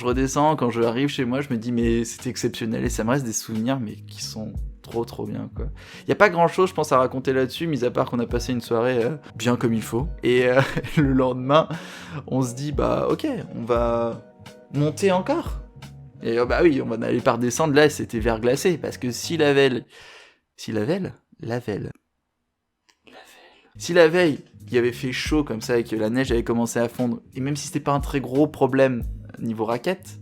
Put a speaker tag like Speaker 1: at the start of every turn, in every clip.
Speaker 1: je redescends, quand je arrive chez moi, je me dis mais c'était exceptionnel, et ça me reste des souvenirs mais qui sont trop bien quoi. Y a pas grand chose je pense à raconter là-dessus, mis à part qu'on a passé une soirée bien comme il faut, et le lendemain on se dit bah ok, on va monter encore, et bah oui, on va aller par descendre. Là c'était verglacé, parce que si la veille il avait fait chaud comme ça et que la neige avait commencé à fondre, et même si c'était pas un très gros problème niveau raquette,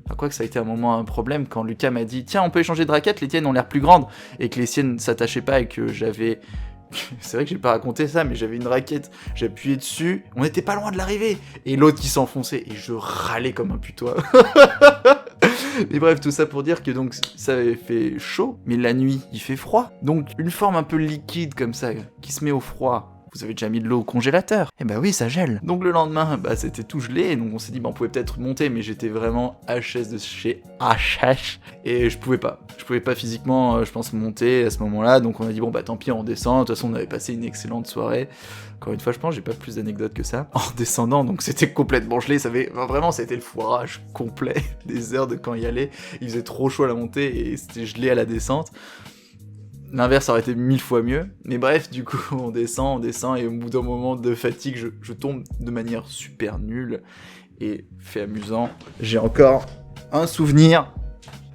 Speaker 1: enfin quoi que ça a été un moment un problème quand Lucas m'a dit tiens on peut échanger de raquettes, les tiennes ont l'air plus grandes, et que les siennes s'attachaient pas, et que j'avais c'est vrai que j'ai pas raconté ça, mais j'avais une raquette, j'appuyais dessus, on était pas loin de l'arrivée, et l'autre qui s'enfonçait, et je râlais comme un putois. Mais bref, tout ça pour dire que donc ça avait fait chaud, mais la nuit il fait froid, donc une forme un peu liquide comme ça qui se met au froid. Vous avez déjà mis de l'eau au congélateur? Eh bah oui, ça gèle. Donc le lendemain, bah c'était tout gelé, et donc on s'est dit bah on pouvait peut-être monter, mais j'étais vraiment HS de chez HS, et je pouvais pas physiquement, je pense, monter à ce moment-là, donc on a dit bon bah tant pis, on descend. De toute façon on avait passé une excellente soirée. Encore une fois, je pense j'ai pas plus d'anecdotes que ça. En descendant, donc c'était complètement gelé, vraiment c'était le foirage complet des heures de quand y aller. Il faisait trop chaud à la montée et c'était gelé à la descente. L'inverse aurait été 1000 fois mieux, mais bref, du coup, on descend, et au bout d'un moment de fatigue, je tombe de manière super nulle, et fait amusant, j'ai encore un souvenir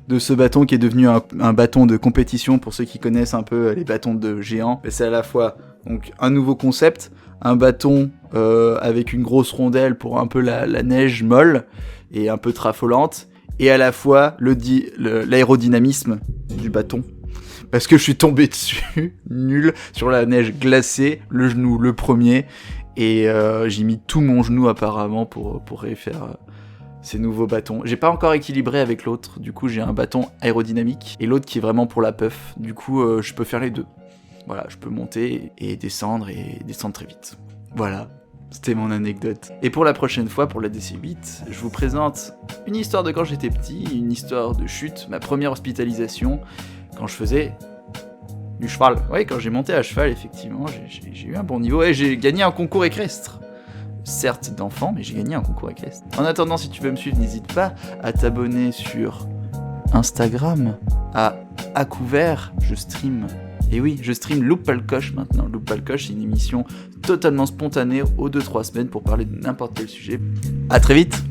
Speaker 1: de ce bâton qui est devenu un bâton de compétition. Pour ceux qui connaissent un peu les bâtons de géants, c'est à la fois donc un nouveau concept, un bâton avec une grosse rondelle pour un peu la neige molle et un peu trafolante, et à la fois l'aérodynamisme du bâton. Parce que je suis tombé dessus, nul, sur la neige glacée, le genou le premier, et j'ai mis tout mon genou apparemment pour refaire ces nouveaux bâtons. J'ai pas encore équilibré avec l'autre, du coup j'ai un bâton aérodynamique, et l'autre qui est vraiment pour la puff, du coup je peux faire les deux. Voilà, je peux monter et descendre très vite. Voilà, c'était mon anecdote. Et pour la prochaine fois, pour la DC8, je vous présente une histoire de quand j'étais petit, une histoire de chute, ma première hospitalisation, quand je faisais du cheval. Oui, quand j'ai monté à cheval, effectivement, j'ai eu un bon niveau, et j'ai gagné un concours équestre. Certes d'enfant, mais j'ai gagné un concours équestre. En attendant, si tu veux me suivre, n'hésite pas à t'abonner sur Instagram, à couvert, je stream. Et oui, je stream Loup pas le coche maintenant. Loup pas le coche, c'est une émission totalement spontanée aux 2-3 semaines pour parler de n'importe quel sujet. À très vite!